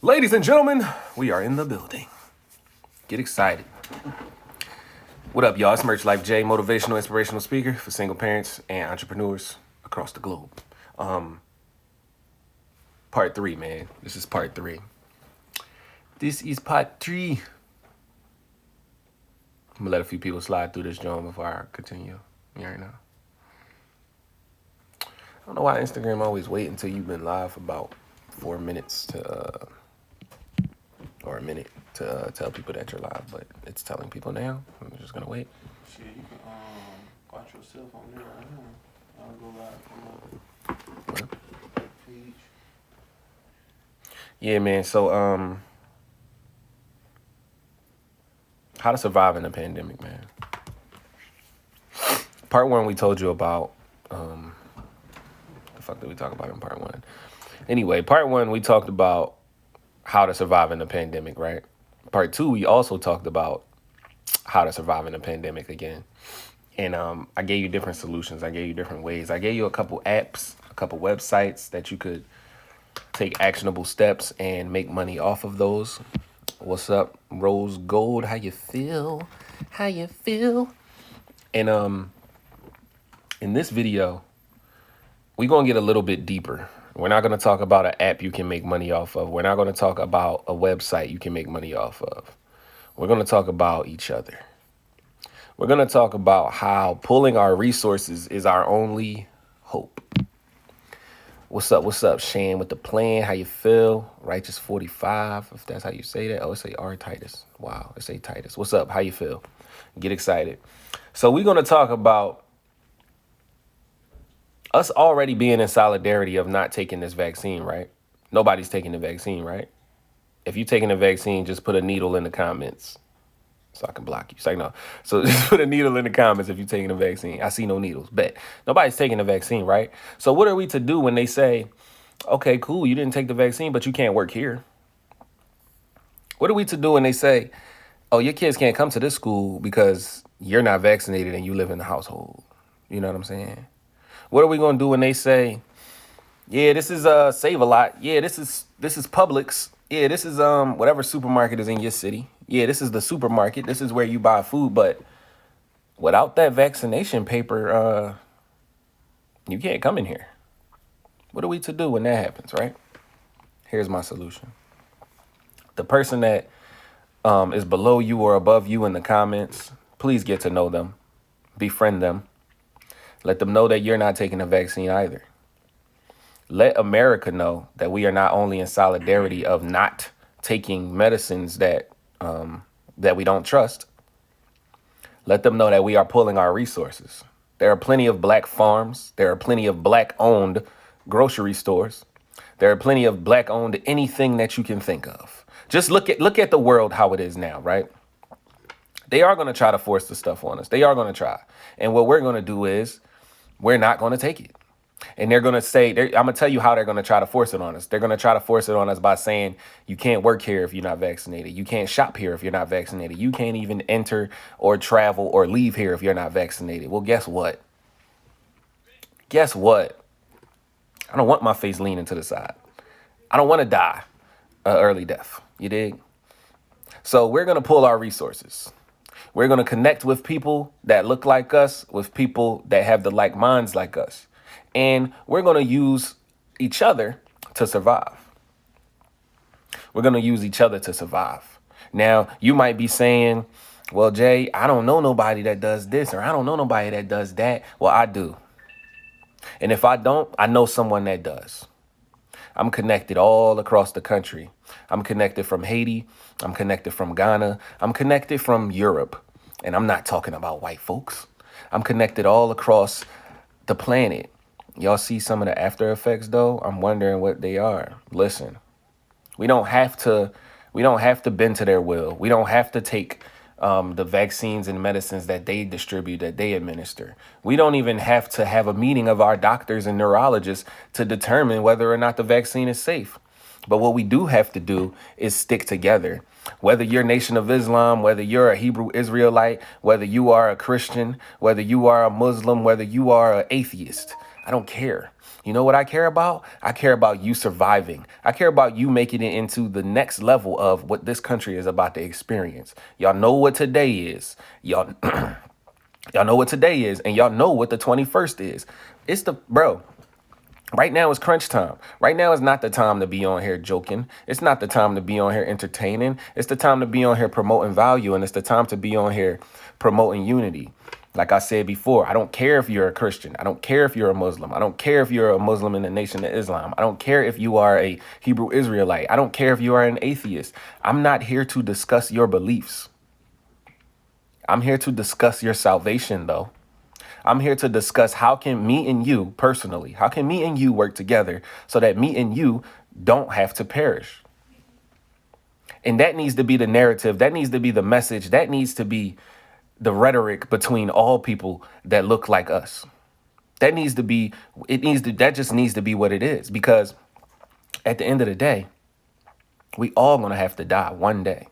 Ladies and gentlemen, we are in the building. Get excited. What up, y'all? It's Merch Life J, motivational, inspirational speaker for single parents and entrepreneurs across the globe. Part 3, man. This is part 3. This is part 3. I'm gonna let a few people slide through this joint before I continue. You already know. I don't know why Instagram always wait until you've been live for about 4 minutes to or a minute to tell people that you're live, but it's telling people now. I'm just gonna wait. Shit, you can watch yourself on there right now. I'll go live from my page. Yeah, man. So, how to survive in the pandemic, man. Part 1, we told you about. The fuck did we talk about in part 1? Anyway, part 1, we talked about how to survive in the pandemic, right? Part 2, we also talked about how to survive in the pandemic again. And I gave you different solutions. I gave you different ways. I gave you a couple apps, a couple websites that you could take actionable steps and make money off of those. What's up, Rose Gold? How you feel? How you feel? And in this video, we're going to get a little bit deeper. We're not going to talk about an app you can make money off of. We're not going to talk about a website you can make money off of. We're going to talk about each other. We're going to talk about how pulling our resources is our only hope. What's up, Shan, with the plan? How you feel? Righteous 45, if that's how you say that. Oh, it say R Titus. Wow, it say Titus. What's up? How you feel? Get excited. So we're going to talk about us already being in solidarity of not taking this vaccine, right? Nobody's taking the vaccine, right? If you're taking the vaccine, just put a needle in the comments so I can block you. Say no. So just put a needle in the comments if you're taking the vaccine. I see no needles. Bet. Nobody's taking the vaccine, right? So what are we to do when they say, okay, cool, you didn't take the vaccine, but you can't work here? What are we to do when they say, oh, your kids can't come to this school because you're not vaccinated and you live in the household? You know what I'm saying? What are we going to do when they say, yeah, this is Save-A-Lot. Yeah, this is Publix. Yeah, this is whatever supermarket is in your city. Yeah, this is the supermarket. This is where you buy food. But without that vaccination paper, you can't come in here. What are we to do when that happens, right? Here's my solution. The person that is below you or above you in the comments, please get to know them. Befriend them. Let them know that you're not taking the vaccine either. Let America know that we are not only in solidarity of not taking medicines that we don't trust. Let them know that we are pulling our resources. There are plenty of black farms. There are plenty of black-owned grocery stores. There are plenty of black-owned anything that you can think of. Just look at the world how it is now, right? They are going to try to force the stuff on us. They are going to try. And what we're going to do is we're not going to take it. And they're going to say, I'm going to tell you how they're going to try to force it on us. They're going to try to force it on us by saying, you can't work here if you're not vaccinated. You can't shop here if you're not vaccinated. You can't even enter or travel or leave here if you're not vaccinated. Well, guess what? Guess what? I don't want my face leaning to the side. I don't want to die an early death. You dig? So we're going to pull our resources. We're going to connect with people that look like us, with people that have the like minds like us. And we're going to use each other to survive. We're going to use each other to survive. Now, you might be saying, well, Jay, I don't know nobody that does this, or I don't know nobody that does that. Well, I do. And if I don't, I know someone that does. I'm connected all across the country. I'm connected from Haiti. I'm connected from Ghana. I'm connected from Europe. And I'm not talking about white folks. I'm connected all across the planet. Y'all see some of the after effects, though? I'm wondering what they are. Listen, we don't have to bend to their will. We don't have to take the vaccines and medicines that they distribute, that they administer. We don't even have to have a meeting of our doctors and neurologists to determine whether or not the vaccine is safe. But what we do have to do is stick together. Whether you're Nation of Islam, whether you're a Hebrew Israelite, whether you are a Christian, whether you are a Muslim, whether you are an atheist, I don't care. You know what I care about? I care about you surviving. I care about you making it into the next level of what this country is about to experience. Y'all know what today is. Y'all know what today is, and y'all know what the 21st is. It's the bro. Right now is crunch time. Right now is not the time to be on here joking. It's not the time to be on here entertaining. It's the time to be on here promoting value, and it's the time to be on here promoting unity. Like I said before, I don't care if you're a Christian. I don't care if you're a Muslim. I don't care if you're a Muslim in the Nation of Islam. I don't care if you are a Hebrew Israelite. I don't care if you are an atheist. I'm not here to discuss your beliefs. I'm here to discuss your salvation, though. I'm here to discuss how can me and you personally, how can me and you work together so that me and you don't have to perish. And that needs to be the narrative. That needs to be the message. That needs to be the rhetoric between all people that look like us. That just needs to be what it is. Because at the end of the day, we all gonna have to die one day.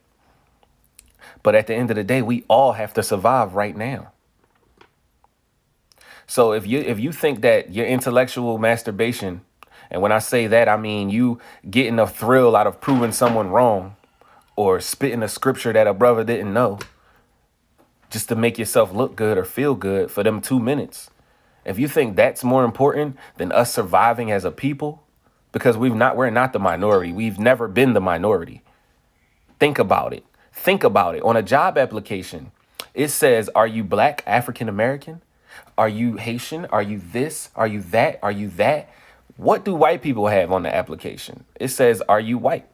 But at the end of the day, we all have to survive right now. So if you think that your intellectual masturbation, and when I say that, I mean you getting a thrill out of proving someone wrong or spitting a scripture that a brother didn't know just to make yourself look good or feel good for them 2 minutes. If you think that's more important than us surviving as a people, because we're not the minority. We've never been the minority. Think about it. Think about it. On a job application, it says, are you Black, African American? Are you Haitian? Are you this? Are you that? Are you that? What do white people have on the application? It says, are you white?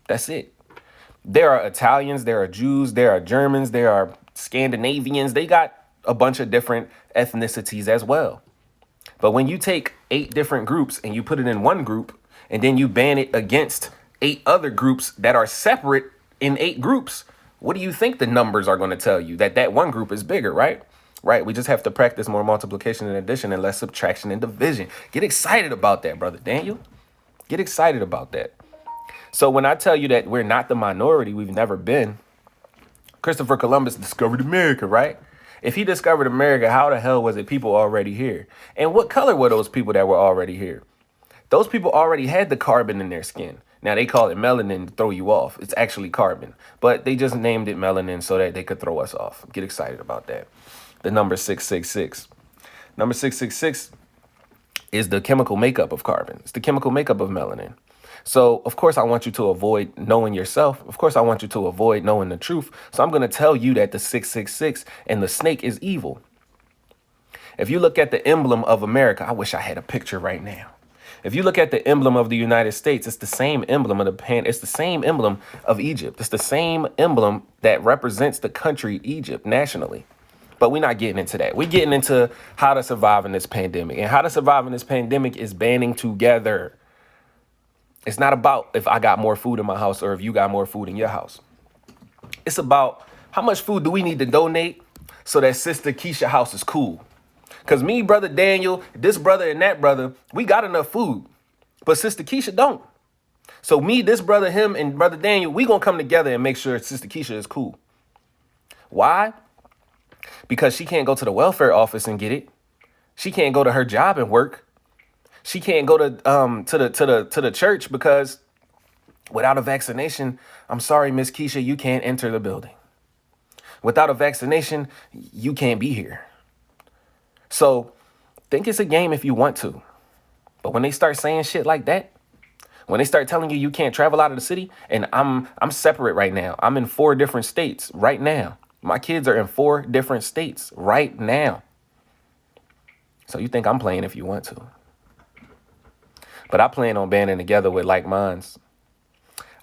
That's it. There are Italians, there are Jews, there are Germans, there are Scandinavians. They got a bunch of different ethnicities as well. But when you take 8 different groups and you put it in one group and then you ban it against 8 other groups that are separate in 8 groups, what do you think the numbers are going to tell you? That one group is bigger, right? Right. We just have to practice more multiplication and addition and less subtraction and division. Get excited about that, brother Daniel. Get excited about that. So when I tell you that we're not the minority, we've never been. Christopher Columbus discovered America, right? If he discovered America, how the hell was it people already here? And what color were those people that were already here? Those people already had the carbon in their skin. Now, they call it melanin to throw you off. It's actually carbon. But they just named it melanin so that they could throw us off. Get excited about that. The number 666. Number 666 is the chemical makeup of carbon. It's the chemical makeup of melanin. So, of course, I want you to avoid knowing yourself. Of course, I want you to avoid knowing the truth. So I'm going to tell you that the 666 and the snake is evil. If you look at the emblem of America, I wish I had a picture right now. If you look at the emblem of the United States, it's the same emblem of it's the same emblem of Egypt. It's the same emblem that represents the country Egypt nationally. But we're not getting into that. We're getting into how to survive in this pandemic. And how to survive in this pandemic is banding together. It's not about if I got more food in my house or if you got more food in your house. It's about how much food do we need to donate so that Sister Keisha house is cool. Because me, Brother Daniel, this brother and that brother, we got enough food. But Sister Keisha don't. So me, this brother, him, and Brother Daniel, we going to come together and make sure Sister Keisha is cool. Why? Because she can't go to the welfare office and get it. She can't go to her job and work. She can't go to the church because without a vaccination, I'm sorry, Miss Keisha, you can't enter the building. Without a vaccination, you can't be here. So think it's a game if you want to. But when they start saying shit like that, when they start telling you can't travel out of the city, and I'm separate right now. I'm in 4 different states right now. My kids are in 4 different states right now. So you think I'm playing if you want to. But I plan on banding together with like minds.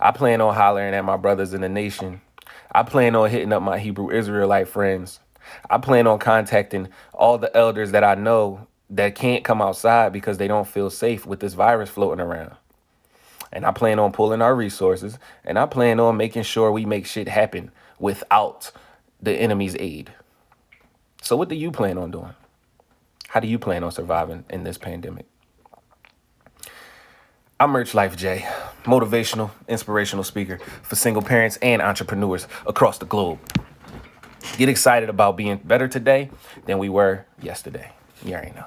I plan on hollering at my brothers in the nation. I plan on hitting up my Hebrew Israelite friends. I plan on contacting all the elders that I know that can't come outside because they don't feel safe with this virus floating around. And I plan on pulling our resources. And I plan on making sure we make shit happen without the enemy's aid. So what do you plan on doing? How do you plan on surviving in this pandemic? I'm Merch Life J, motivational, inspirational speaker for single parents and entrepreneurs across the globe. Get excited about being better today than we were yesterday. You already know.